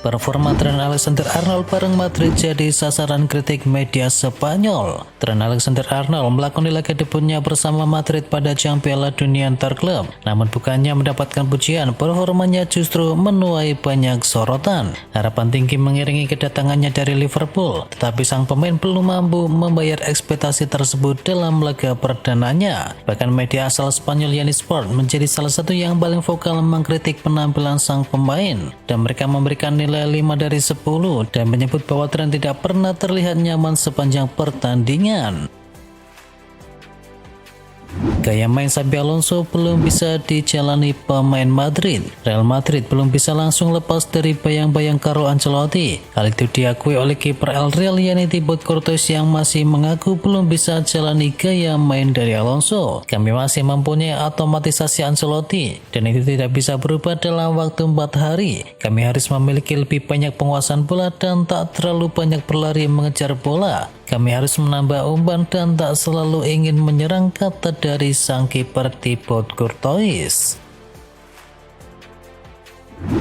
Performa Trent Alexander-Arnold bareng Madrid jadi sasaran kritik media Spanyol. Trent Alexander-Arnold melakoni laga debutnya bersama Madrid pada ajang Piala Dunia antar klub. Namun bukannya mendapatkan pujian, performanya justru menuai banyak sorotan. Harapan tinggi mengiringi kedatangannya dari Liverpool, tetapi sang pemain belum mampu membayar ekspektasi tersebut dalam laga perdananya. Bahkan media asal Spanyol Yani Sport menjadi salah satu yang paling vokal mengkritik penampilan sang pemain, dan mereka memberikan nilai 5 dari 10 dan menyebut bahwa Trent tidak pernah terlihat nyaman sepanjang pertandingan. Gaya main Xabi Alonso belum bisa dijalani pemain Madrid. Real Madrid belum bisa langsung lepas dari bayang-bayang Carlo Ancelotti. Hal itu diakui oleh kiper El Real yakni Thibaut Courtois yang masih mengaku belum bisa jalani gaya main dari Alonso. Kami masih mempunyai otomatisasi Ancelotti dan itu tidak bisa berubah dalam waktu 4 hari. Kami harus memiliki lebih banyak penguasaan bola dan tak terlalu banyak berlari mengejar bola. Kami harus menambah umpan dan tak selalu ingin menyerang, kata dari sang kiper Thibaut Courtois.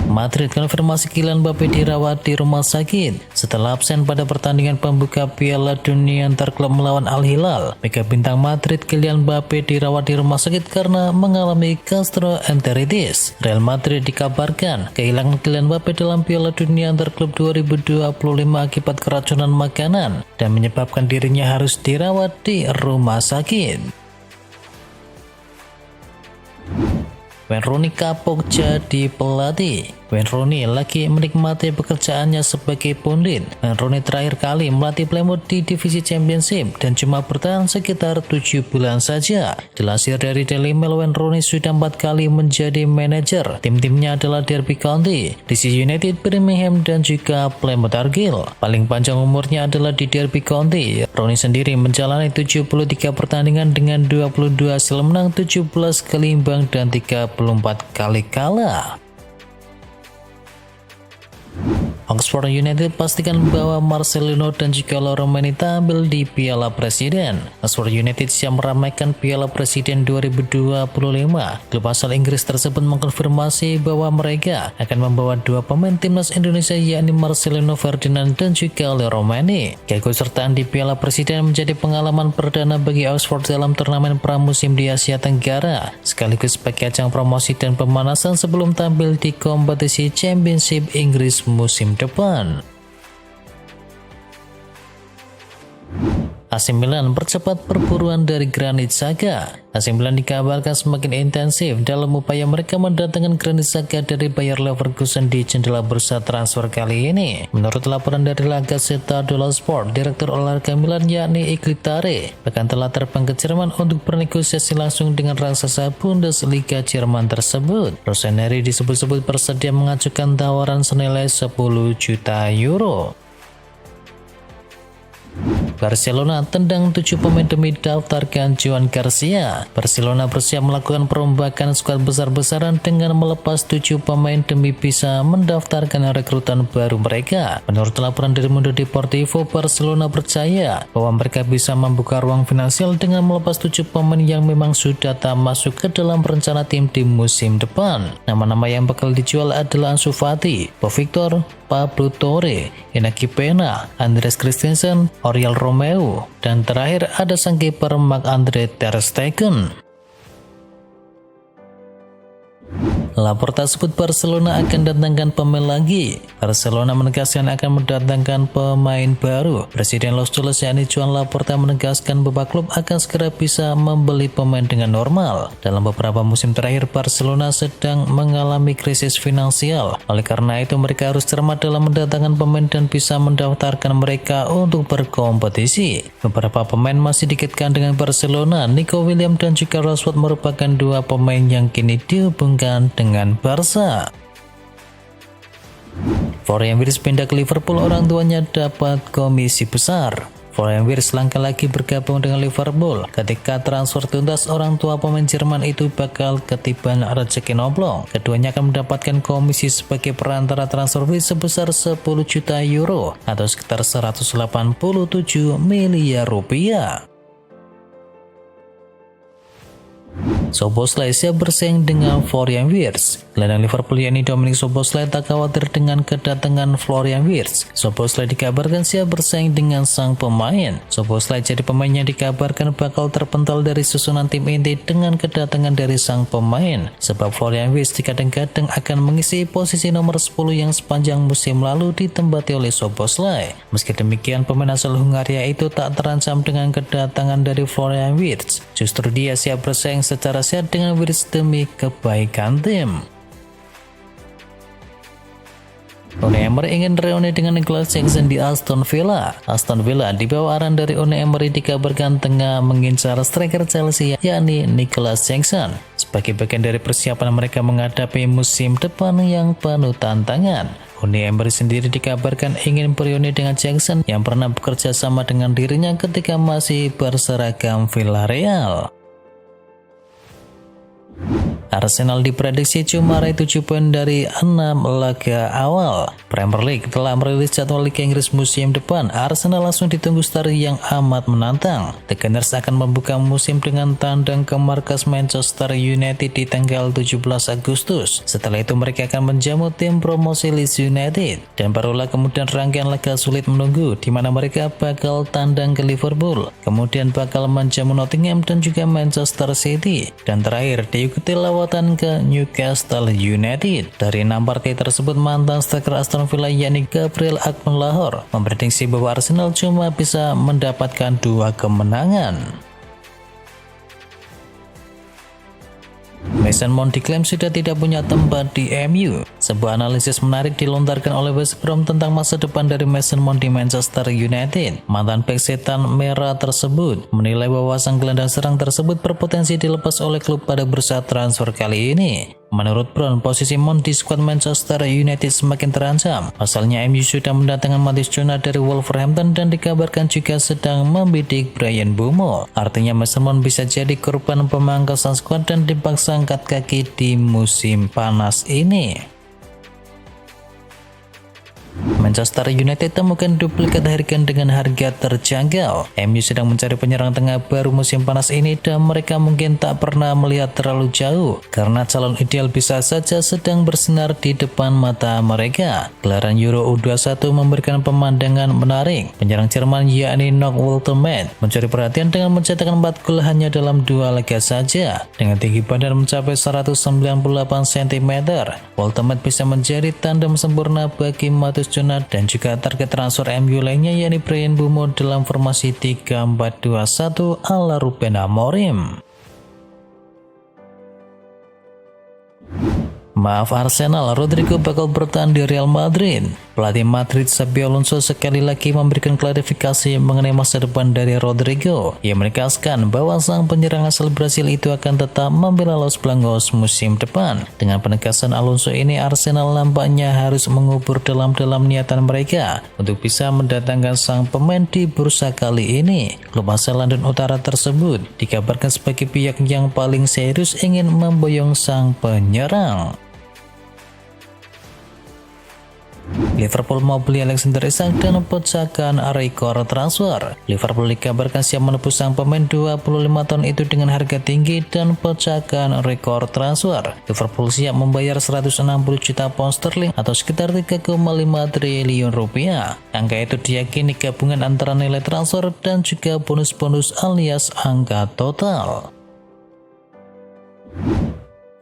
Madrid konfirmasi Kylian Mbappe dirawat di rumah sakit setelah absen pada pertandingan pembuka Piala Dunia antar klub melawan Al Hilal. Mega bintang Madrid Kylian Mbappe dirawat di rumah sakit karena mengalami gastroenteritis. Real Madrid dikabarkan kehilangan Kylian Mbappe dalam Piala Dunia antar klub 2025 akibat keracunan makanan dan menyebabkan dirinya harus dirawat di rumah sakit. Wayne Rooney kapok jadi pelatih. Wayne Rooney lagi menikmati pekerjaannya sebagai pundit. Wayne Rooney terakhir kali melatih Plymouth di divisi Championship dan cuma bertahan sekitar 7 bulan saja. Dilansir dari Daily Mail, Wayne Rooney sudah 4 kali menjadi manajer. Tim-timnya adalah Derby County, DC United, Birmingham, dan juga Plymouth Argyle. Paling panjang umurnya adalah di Derby County. Rooney sendiri menjalani 73 pertandingan dengan 22 hasil menang, 17 kali imbang, dan 34 kali kalah. Oxford United pastikan bahwa Marcelino dan juga Loromeni tampil di Piala Presiden. Oxford United siap meramaikan Piala Presiden 2025. Klub asal Inggris tersebut mengkonfirmasi bahwa mereka akan membawa 2 pemain timnas Indonesia yakni Marcelino Ferdinand dan juga Loromeni. Keikutsertaan di Piala Presiden menjadi pengalaman perdana bagi Oxford dalam turnamen pramusim di Asia Tenggara, sekaligus sebagai ajang promosi dan pemanasan sebelum tampil di kompetisi Championship Inggris musim depan. AC Milan percepat perburuan dari Granit Xhaka. AC Milan dikabarkan semakin intensif dalam upaya mereka mendatangkan Granit Xhaka dari Bayer Leverkusen di jendela bursa transfer kali ini. Menurut laporan dari La Gazzetta dello Sport, Direktur olahraga Milan yakni Iglitare bahkan telah terbang ke Jerman untuk bernegosiasi langsung dengan raksasa Bundesliga Jerman tersebut. Rossoneri disebut-sebut bersedia mengajukan tawaran senilai 10 juta euro. Barcelona tendang 7 pemain demi daftarkan Joan Garcia. Barcelona bersiap melakukan perombakan skuad besar-besaran dengan melepas 7 pemain demi bisa mendaftarkan rekrutan baru mereka. Menurut laporan dari Mundo Deportivo, Barcelona percaya bahwa mereka bisa membuka ruang finansial dengan melepas 7 pemain yang memang sudah tak masuk ke dalam rencana tim di musim depan. Nama-nama yang bakal dijual adalah Ansu Fati, Pau Victor, Pablo Torre, Inaki Pena, Andres Christensen, Oriol Romeu, dan terakhir ada sang kiper Marc-Andre ter Stegen. Laporta sebut Barcelona akan datangkan pemain lagi. Barcelona menegaskan akan mendatangkan pemain baru. Presiden Los Cholo yakni Joan Laporta menegaskan bahwa klub akan segera bisa membeli pemain dengan normal. Dalam beberapa musim terakhir, Barcelona sedang mengalami krisis finansial. Oleh karena itu, mereka harus cermat dalam mendatangkan pemain dan bisa mendaftarkan mereka untuk berkompetisi. Beberapa pemain masih dikaitkan dengan Barcelona. Nico Williams dan juga Rashford merupakan 2 pemain yang kini dihubungkan dengan Barca. Florian Wirtz pindah ke Liverpool, orang tuanya dapat komisi besar. Florian Wirtz langkah lagi bergabung dengan Liverpool. Ketika transfer tuntas, orang tua pemain Jerman itu bakal ketiban rezeki nomplong. Keduanya akan mendapatkan komisi sebagai perantara transfer fee sebesar 10 juta euro atau sekitar 187 miliar rupiah. Szoboszlai siap bersaing dengan Florian Wirtz. Gelandang Liverpool yakni Dominik Szoboszlai tak khawatir dengan kedatangan Florian Wirtz. Szoboszlai dikabarkan siap bersaing dengan sang pemain. Szoboszlai jadi pemain yang dikabarkan bakal terpental dari susunan tim inti dengan kedatangan dari sang pemain. Sebab Florian Wirtz kadang-kadang akan mengisi posisi nomor 10 yang sepanjang musim lalu ditempati oleh Szoboszlai. Meski demikian, pemain asal Hungaria itu tak terancam dengan kedatangan dari Florian Wirtz. Justru dia siap bersaing secara sehat dengan Wirtz demi kebaikan tim. Unai Emery ingin reuni dengan Nicolas Jackson di Aston Villa. Aston Villa di bawah arahan dari Unai Emery dikabarkan tengah mengincar striker Chelsea yakni Nicolas Jackson sebagai bagian dari persiapan mereka menghadapi musim depan yang penuh tantangan. Unai Emery sendiri dikabarkan ingin bereuni dengan Jackson yang pernah bekerja sama dengan dirinya ketika masih berseragam Villarreal. Arsenal diprediksi cuma meraih 7 poin dari 6 laga awal. Premier League telah merilis jadwal Liga Inggris musim depan. Arsenal langsung ditunggu start yang amat menantang. The Gunners akan membuka musim dengan tandang ke markas Manchester United di tanggal 17 Agustus. Setelah itu mereka akan menjamu tim promosi Leeds United. Dan barulah kemudian rangkaian laga sulit menunggu, di mana mereka bakal tandang ke Liverpool, kemudian bakal menjamu Nottingham dan juga Manchester City. Dan terakhir diikuti lawatan ke Newcastle United. Dari 6 partai tersebut, mantan striker Aston Villa yakni Gabriel Agbonlahor memprediksi bahwa Arsenal cuma bisa mendapatkan 2 kemenangan. Mason Mount diklaim sudah tidak punya tempat di MU. Sebuah analisis menarik dilontarkan oleh West Brom tentang masa depan dari Mason Mount di Manchester United. Mantan bek setan merah tersebut menilai bahwa sang gelandang serang tersebut berpotensi dilepas oleh klub pada bursa transfer kali ini. Menurut Brown, posisi Mount di skuad Manchester United semakin terancam. Pasalnya MU sudah mendatangkan Matheus Cunha dari Wolverhampton dan dikabarkan juga sedang membidik Bryan Mbeumo. Artinya Mason Mount bisa jadi korban pemangkasan skuad dan dipaksa angkat kaki di musim panas ini. Manchester United temukan duplikat Harry Kane dengan harga terjangkau. MU sedang mencari penyerang tengah baru musim panas ini dan mereka mungkin tak pernah melihat terlalu jauh karena calon ideal bisa saja sedang bersinar di depan mata mereka. Gelaran Euro U21 memberikan pemandangan menarik. Penyerang Jerman yakni Noah Woltermann mencuri perhatian dengan mencetakkan 4 gol hanya dalam 2 laga saja. Dengan tinggi badan mencapai 198 cm, Woltermann bisa menjadi tandem sempurna bagi Matheus Cunha dan juga target transfer MU lainnya yakni Bryan Mbeumo dalam formasi 3-4-2-1 ala Ruben Amorim. Maaf Arsenal, Rodrigo bakal bertahan di Real Madrid. Pelatih Madrid Xabi Alonso sekali lagi memberikan klarifikasi mengenai masa depan dari Rodrigo. Ia menegaskan bahwa sang penyerang asal Brasil itu akan tetap membela Los Blancos musim depan. Dengan penegasan Alonso ini, Arsenal nampaknya harus mengubur dalam-dalam niatan mereka untuk bisa mendatangkan sang pemain di bursa kali ini. Klub asal London Utara tersebut dikabarkan sebagai pihak yang paling serius ingin memboyong sang penyerang. Liverpool mau beli Alexander Isak dan pecahkan rekor transfer. Liverpool dikabarkan siap menebus sang pemain 25 tahun itu dengan harga tinggi dan pecahkan rekor transfer. Liverpool siap membayar 160 juta pound sterling atau sekitar 3,5 triliun rupiah. Angka itu diyakini gabungan antara nilai transfer dan juga bonus-bonus alias angka total.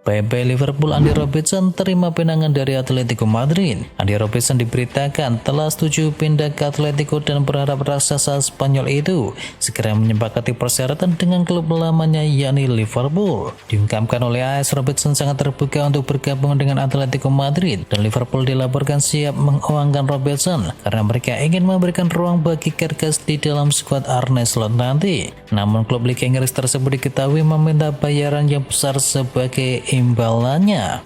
Bye-bye Liverpool, Andy Robertson terima pinangan dari Atletico Madrid. Andy Robertson diberitakan telah setuju pindah ke Atletico dan berharap raksasa Spanyol itu segera menyepakati persyaratan dengan klub lamanya yakni Liverpool. Diungkapkan oleh AS, Robertson sangat terbuka untuk bergabung dengan Atletico Madrid dan Liverpool dilaporkan siap menguangkan Robertson karena mereka ingin memberikan ruang bagi Kerkes di dalam skuad Arne Slot nanti. Namun klub Liga Inggris tersebut diketahui meminta bayaran yang besar sebagai imbalannya.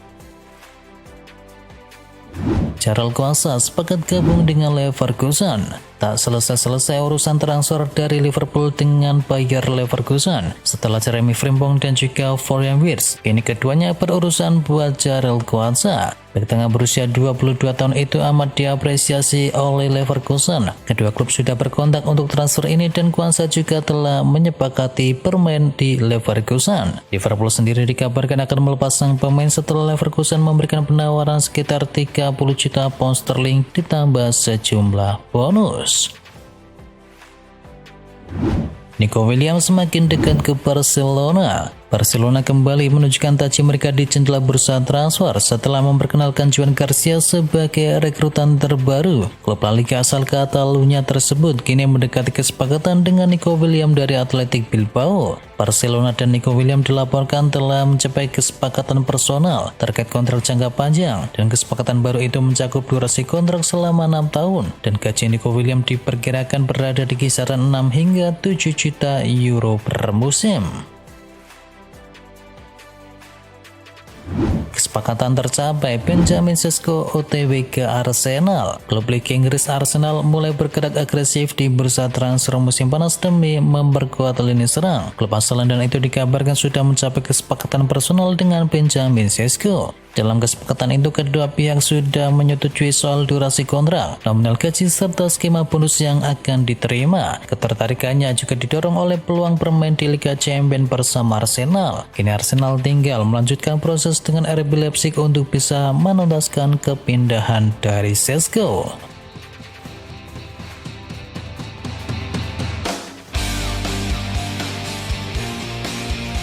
Charles Kuasa sepakat gabung dengan Leverkusen. Tak selesai-selesai urusan transfer dari Liverpool dengan Bayer Leverkusen. Setelah Jeremy Frimpong dan juga Florian Wirtz, kini keduanya berurusan buat Jarell Quansah. Bek tengah berusia 22 tahun itu amat diapresiasi oleh Leverkusen. Kedua klub sudah berkontak untuk transfer ini dan Quansah juga telah menyepakati bermain di Leverkusen. Liverpool sendiri dikabarkan akan melepas sang pemain setelah Leverkusen memberikan penawaran sekitar 30 juta pound sterling ditambah sejumlah bonus. Nico Williams semakin dekat ke Barcelona. Barcelona kembali menunjukkan taji mereka di jendela bursa transfer setelah memperkenalkan Joan Garcia sebagai rekrutan terbaru. Klub La Liga asal Catalunya tersebut kini mendekati kesepakatan dengan Nico Williams dari Athletic Bilbao. Barcelona dan Nico Williams dilaporkan telah mencapai kesepakatan personal terkait kontrak jangka panjang, dan kesepakatan baru itu mencakup durasi kontrak selama 6 tahun dan gaji Nico Williams diperkirakan berada di kisaran 6 hingga 7 juta euro per musim. Kesepakatan tercapai, Benjamin Sesko OTW ke Arsenal. Klub Liga Inggris Arsenal mulai bergerak agresif di bursa transfer musim panas demi memperkuat lini serang. Klub asal London itu dikabarkan sudah mencapai kesepakatan personal dengan Benjamin Sesko. Dalam kesepakatan itu, kedua pihak sudah menyetujui soal durasi kontrak, nominal gaji, serta skema bonus yang akan diterima. Ketertarikannya juga didorong oleh peluang bermain di Liga Champions bersama Arsenal. Kini Arsenal tinggal melanjutkan proses dengan RB Leipzig untuk bisa menuntaskan kepindahan dari Sesko.